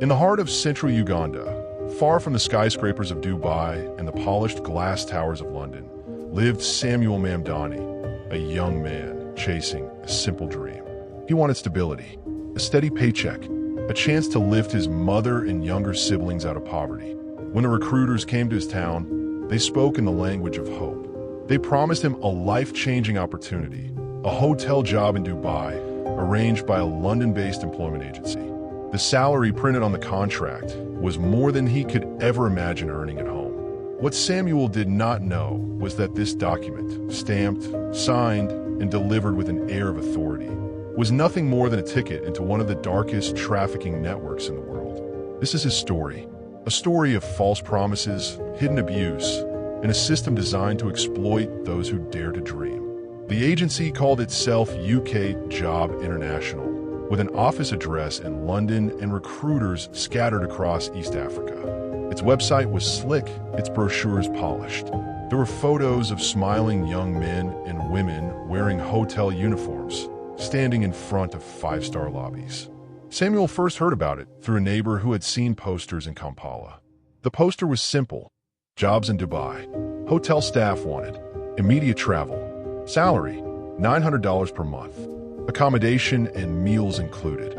In the heart of central Uganda, far from the skyscrapers of Dubai and the polished glass towers of London, lived Samuel Mamdani, a young man chasing a simple dream. He wanted stability, a steady paycheck, a chance to lift his mother and younger siblings out of poverty. When the recruiters came to his town, they spoke in the language of hope. They promised him a life-changing opportunity, a hotel job in Dubai, arranged by a London-based employment agency. The salary printed on the contract was more than he could ever imagine earning at home. What Samuel did not know was that this document, stamped, signed, and delivered with an air of authority, was nothing more than a ticket into one of the darkest trafficking networks in the world. This is his story, a story of false promises, hidden abuse, and a system designed to exploit those who dare to dream. The agency called itself UK Job International, with an office address in London and recruiters scattered across East Africa. Its website was slick, its brochures polished. There were photos of smiling young men and women wearing hotel uniforms, standing in front of five-star lobbies. Samuel first heard about it through a neighbor who had seen posters in Kampala. The poster was simple: jobs in Dubai, hotel staff wanted, immediate travel, salary $900 per month, accommodation and meals included.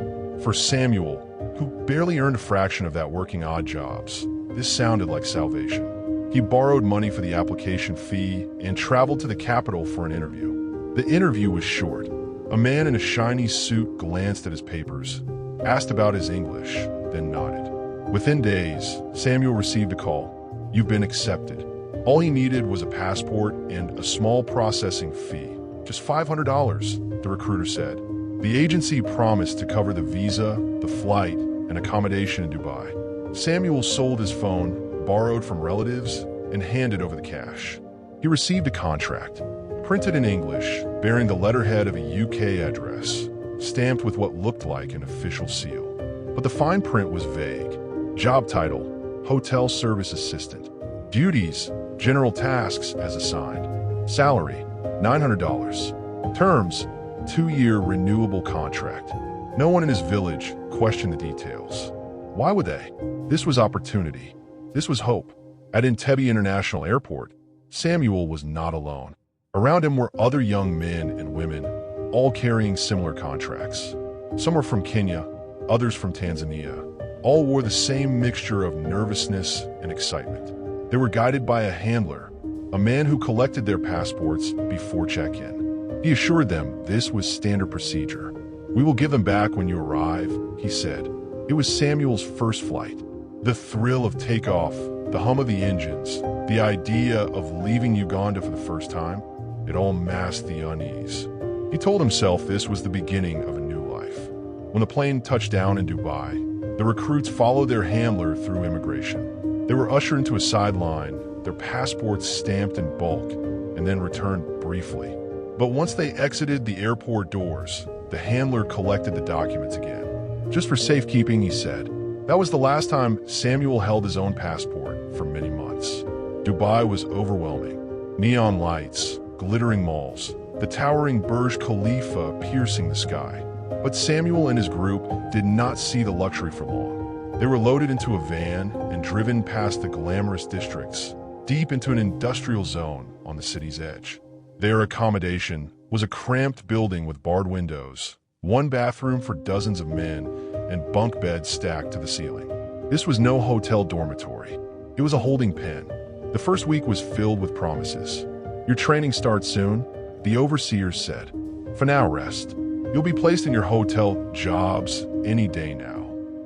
For Samuel, who barely earned a fraction of that working odd jobs, this sounded like salvation. He borrowed money for the application fee and traveled to the capital for an interview. The interview was short. A man in a shiny suit glanced at his papers, asked about his English, then nodded. Within days, Samuel received a call. "You've been accepted." All he needed was a passport and a small processing fee. Just $500, the recruiter said. The agency promised to cover the visa, the flight, and accommodation in Dubai. Samuel sold his phone, borrowed from relatives, and handed over the cash. He received a contract, printed in English, bearing the letterhead of a UK address, stamped with what looked like an official seal. But the fine print was vague. Job title: Hotel Service Assistant. Duties: general tasks as assigned. Salary: $900. Terms: 2-year renewable contract. No one in his village questioned the details. Why would they? This was opportunity. This was hope. At Entebbe International Airport, Samuel was not alone. Around him were other young men and women, all carrying similar contracts. Some were from Kenya, others from Tanzania. All wore the same mixture of nervousness and excitement. They were guided by a handler, a man who collected their passports before check-in. He assured them this was standard procedure. "We will give them back when you arrive," he said. It was Samuel's first flight. The thrill of takeoff, the hum of the engines, the idea of leaving Uganda for the first time, it all masked the unease. He told himself this was the beginning of a new life. When the plane touched down in Dubai, the recruits followed their handler through immigration. They were ushered into a sideline, their passports stamped in bulk, and then returned briefly. But once they exited the airport doors, the handler collected the documents again. "Just for safekeeping," he said. That was the last time Samuel held his own passport for many months. Dubai was overwhelming. Neon lights, glittering malls, the towering Burj Khalifa piercing the sky. But Samuel and his group did not see the luxury for long. They were loaded into a van and driven past the glamorous districts, deep into an industrial zone on the city's edge. Their accommodation was a cramped building with barred windows, one bathroom for dozens of men, and bunk beds stacked to the ceiling. This was no hotel dormitory. It was a holding pen. The first week was filled with promises. "Your training starts soon," the overseer said. "For now, rest. You'll be placed in your hotel jobs any day now."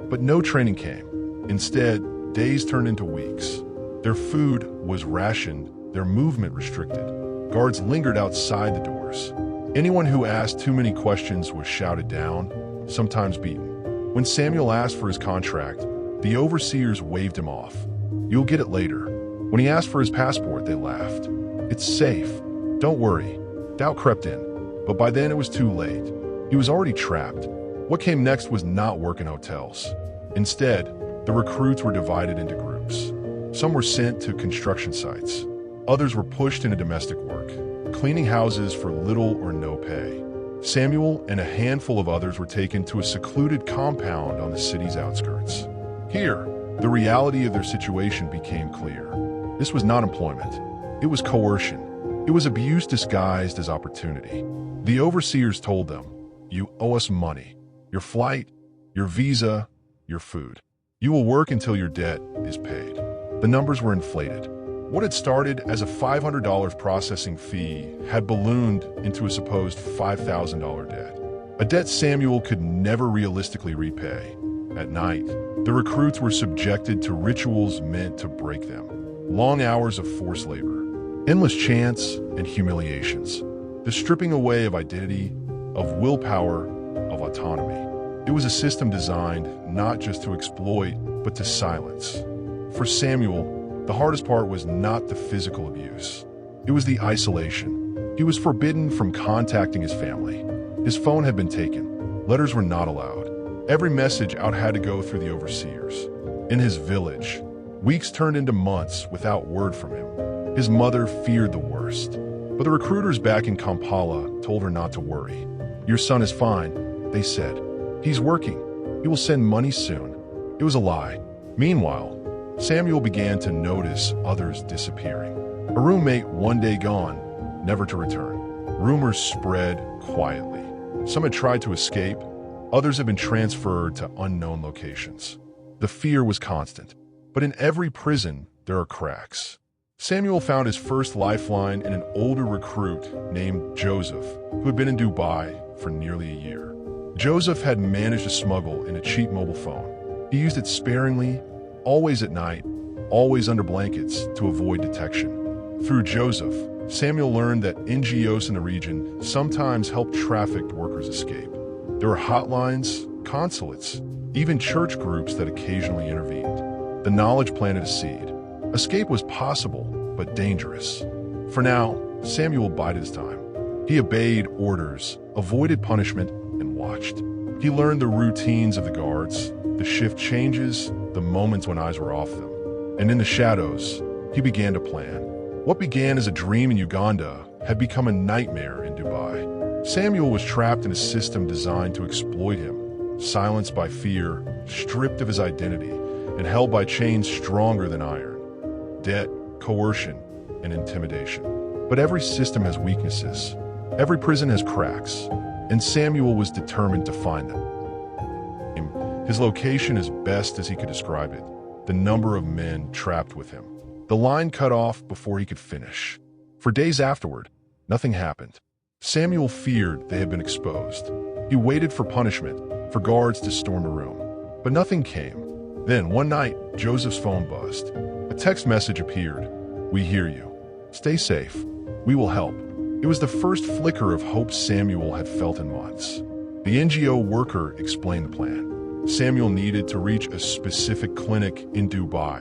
But no training came. Instead, days turned into weeks. Their food was rationed, their movement restricted. Guards lingered outside the doors. Anyone who asked too many questions was shouted down, sometimes beaten. When Samuel asked for his contract, the overseers waved him off. "You'll get it later." When he asked for his passport, they laughed. "It's safe. Don't worry." Doubt crept in, but by then it was too late. He was already trapped. What came next was not work in hotels. Instead, the recruits were divided into groups. Some were sent to construction sites. Others were pushed into domestic work, cleaning houses for little or no pay. Samuel and a handful of others were taken to a secluded compound on the city's outskirts. Here, the reality of their situation became clear. This was not employment. It was coercion. It was abuse disguised as opportunity. The overseers told them, "You owe us money. Your flight, your visa, your food. You will work until your debt is paid." The numbers were inflated. What had started as a $500 processing fee had ballooned into a supposed $5,000 debt. A debt Samuel could never realistically repay. At night, the recruits were subjected to rituals meant to break them. Long hours of forced labor, endless chants and humiliations. The stripping away of identity, of willpower, of autonomy. It was a system designed not just to exploit, but to silence. For Samuel, the hardest part was not the physical abuse. It was the isolation. He was forbidden from contacting his family. His phone had been taken. Letters were not allowed. Every message out had to go through the overseers. In his village, weeks turned into months without word from him. His mother feared the worst. But the recruiters back in Kampala told her not to worry. "Your son is fine," they said. "He's working. He will send money soon." It was a lie. Meanwhile, Samuel began to notice others disappearing. A roommate one day gone, never to return. Rumors spread quietly. Some had tried to escape. Others had been transferred to unknown locations. The fear was constant. But in every prison, there are cracks. Samuel found his first lifeline in an older recruit named Joseph, who had been in Dubai for nearly a year. Joseph had managed to smuggle in a cheap mobile phone. He used it sparingly, always at night, always under blankets to avoid detection. Through Joseph, Samuel learned that NGOs in the region sometimes helped trafficked workers escape. There were hotlines, consulates, even church groups that occasionally intervened. The knowledge planted a seed. Escape was possible, but dangerous. For now, Samuel bided his time. He obeyed orders, avoided punishment, and watched. He learned the routines of the guards, the shift changes, the moments when eyes were off them. And in the shadows, he began to plan. What began as a dream in Uganda had become a nightmare in Dubai. Samuel was trapped in a system designed to exploit him, silenced by fear, stripped of his identity, and held by chains stronger than iron. Debt, coercion, and intimidation. But every system has weaknesses. Every prison has cracks, and Samuel was determined to find them. His location as best as he could describe it, the number of men trapped with him. The line cut off before he could finish. For days afterward, nothing happened. Samuel feared they had been exposed. He waited for punishment, for guards to storm a room. But nothing came. Then, one night, Joseph's phone buzzed. A text message appeared. "We hear you. Stay safe. We will help." It was the first flicker of hope Samuel had felt in months. The NGO worker explained the plan. Samuel needed to reach a specific clinic in Dubai,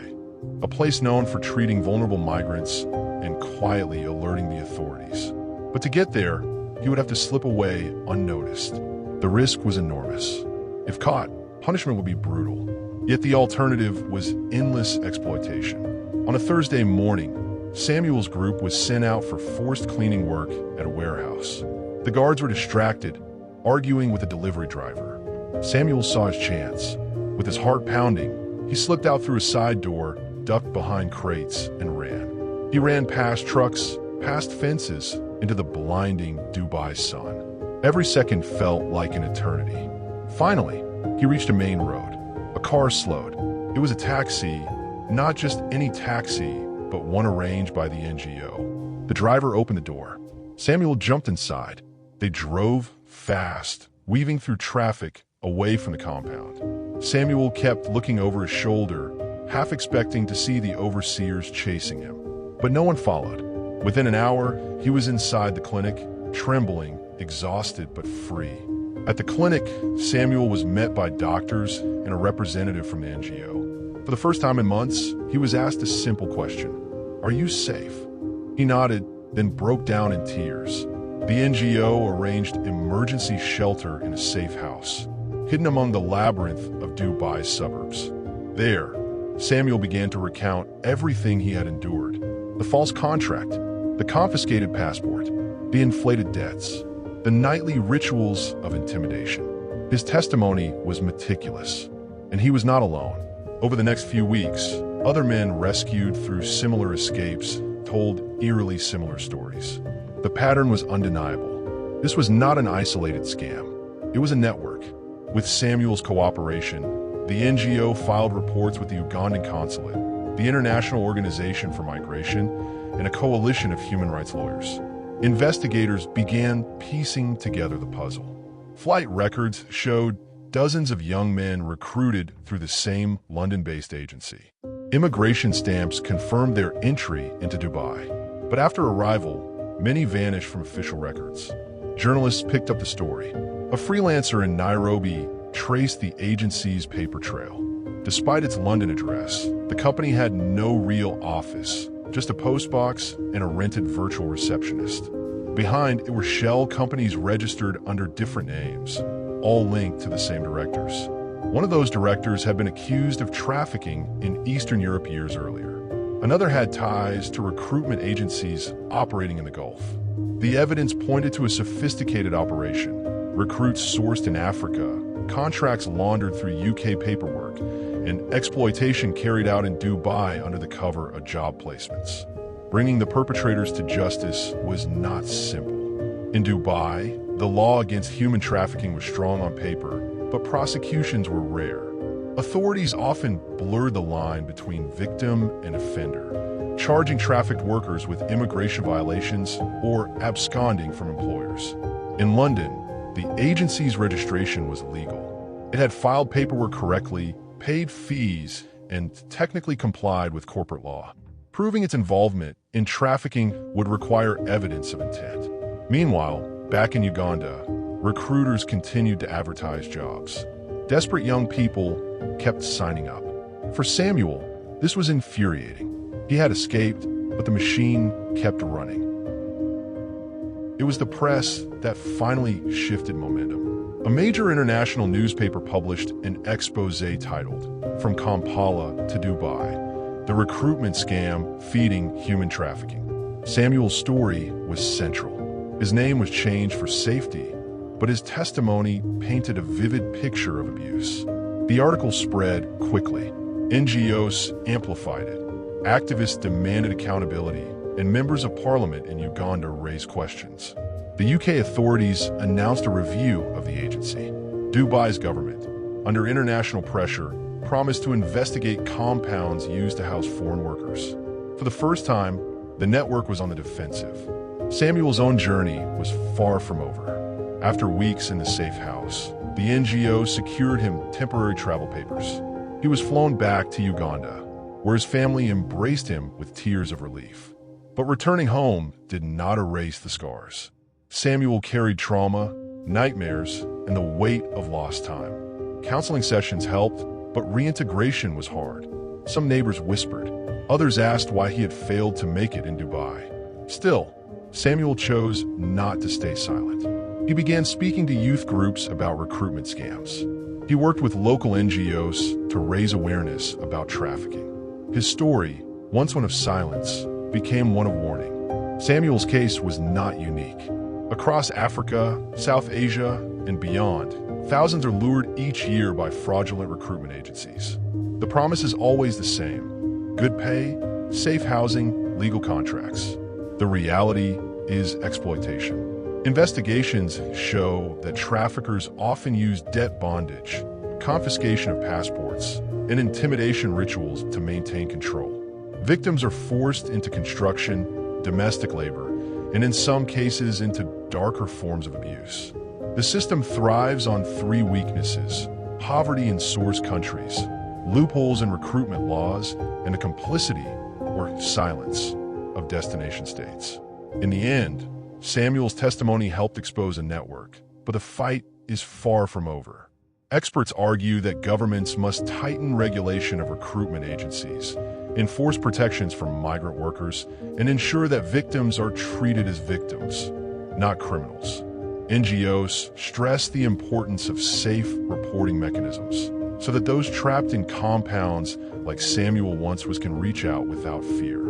a place known for treating vulnerable migrants and quietly alerting the authorities. But to get there, he would have to slip away unnoticed. The risk was enormous. If caught, punishment would be brutal. Yet the alternative was endless exploitation. On a Thursday morning, Samuel's group was sent out for forced cleaning work at a warehouse. The guards were distracted, arguing with a delivery driver. Samuel saw his chance. With his heart pounding, he slipped out through a side door, ducked behind crates, and ran. He ran past trucks, past fences, into the blinding Dubai sun. Every second felt like an eternity. Finally, he reached a main road. A car slowed. It was a taxi, not just any taxi, but one arranged by the NGO. The driver opened the door. Samuel jumped inside. They drove fast, weaving through traffic away from the compound. Samuel kept looking over his shoulder, half expecting to see the overseers chasing him. But no one followed. Within an hour, he was inside the clinic, trembling, exhausted but free. At the clinic, Samuel was met by doctors and a representative from the NGO. For the first time in months, he was asked a simple question: "Are you safe?" He nodded, then broke down in tears. The NGO arranged emergency shelter in a safe house, hidden among the labyrinth of Dubai's suburbs. There, Samuel began to recount everything he had endured: the false contract, the confiscated passport, the inflated debts, the nightly rituals of intimidation. His testimony was meticulous, and he was not alone. Over the next few weeks, other men rescued through similar escapes told eerily similar stories. The pattern was undeniable. This was not an isolated scam. It was a network. With Samuel's cooperation, the NGO filed reports with the Ugandan consulate, the International Organization for Migration, and a coalition of human rights lawyers. Investigators began piecing together the puzzle. Flight records showed dozens of young men recruited through the same London-based agency. Immigration stamps confirmed their entry into Dubai. But after arrival, many vanished from official records. Journalists picked up the story. A freelancer in Nairobi traced the agency's paper trail. Despite its London address, the company had no real office, just a postbox and a rented virtual receptionist. Behind it were shell companies registered under different names, all linked to the same directors. One of those directors had been accused of trafficking in Eastern Europe years earlier. Another had ties to recruitment agencies operating in the Gulf. The evidence pointed to a sophisticated operation: recruits sourced in Africa, contracts laundered through UK paperwork, and exploitation carried out in Dubai under the cover of job placements. Bringing the perpetrators to justice was not simple. In Dubai, the law against human trafficking was strong on paper, but prosecutions were rare. Authorities often blurred the line between victim and offender, charging trafficked workers with immigration violations or absconding from employers. In London, the agency's registration was legal. It had filed paperwork correctly, paid fees, and technically complied with corporate law. Proving its involvement in trafficking would require evidence of intent. Meanwhile, back in Uganda, recruiters continued to advertise jobs. Desperate young people kept signing up. For Samuel, this was infuriating. He had escaped, but the machine kept running. It was the press that finally shifted momentum. A major international newspaper published an exposé titled, "From Kampala to Dubai: The Recruitment Scam Feeding Human Trafficking." Samuel's story was central. His name was changed for safety, but his testimony painted a vivid picture of abuse. The article spread quickly. NGOs amplified it. Activists demanded accountability, and members of parliament in Uganda raised questions. The UK authorities announced a review of the agency. Dubai's government, under international pressure, promised to investigate compounds used to house foreign workers. For the first time, the network was on the defensive. Samuel's own journey was far from over. After weeks in the safe house, the NGO secured him temporary travel papers. He was flown back to Uganda, where his family embraced him with tears of relief. But returning home did not erase the scars. Samuel carried trauma, nightmares, and the weight of lost time. Counseling sessions helped, but reintegration was hard. Some neighbors whispered. Others asked why he had failed to make it in Dubai. Still, Samuel chose not to stay silent. He began speaking to youth groups about recruitment scams. He worked with local NGOs to raise awareness about trafficking. His story, once one of silence, became one of warning. Samuel's case was not unique. Across Africa, South Asia, and beyond, thousands are lured each year by fraudulent recruitment agencies. The promise is always the same: good pay, safe housing, legal contracts. The reality is exploitation. Investigations show that traffickers often use debt bondage, confiscation of passports, and intimidation rituals to maintain control. Victims are forced into construction, domestic labor, and in some cases into darker forms of abuse. The system thrives on three weaknesses: poverty in source countries, loopholes in recruitment laws, and the complicity, or silence, of destination states. In the end, Samuel's testimony helped expose a network, but the fight is far from over. Experts argue that governments must tighten regulation of recruitment agencies, enforce protections for migrant workers, and ensure that victims are treated as victims, not criminals. NGOs stress the importance of safe reporting mechanisms so that those trapped in compounds like Samuel once was can reach out without fear.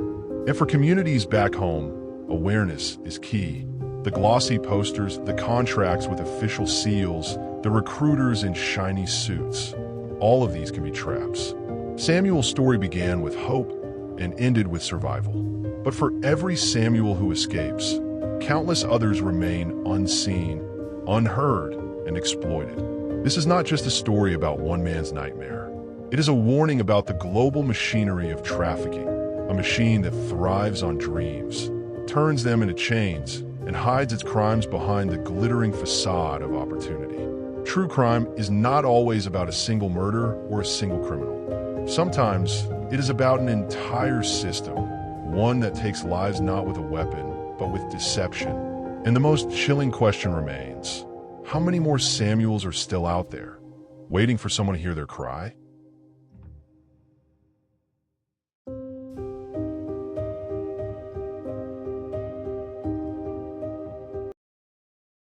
And for communities back home, awareness is key. The glossy posters, the contracts with official seals, the recruiters in shiny suits, all of these can be traps. Samuel's story began with hope and ended with survival. But for every Samuel who escapes, countless others remain unseen, unheard, and exploited. This is not just a story about one man's nightmare. It is a warning about the global machinery of trafficking, a machine that thrives on dreams, turns them into chains, and hides its crimes behind the glittering facade of opportunity. True crime is not always about a single murder or a single criminal. Sometimes it is about an entire system, one that takes lives not with a weapon, but with deception. And the most chilling question remains: how many more Samuels are still out there, waiting for someone to hear their cry?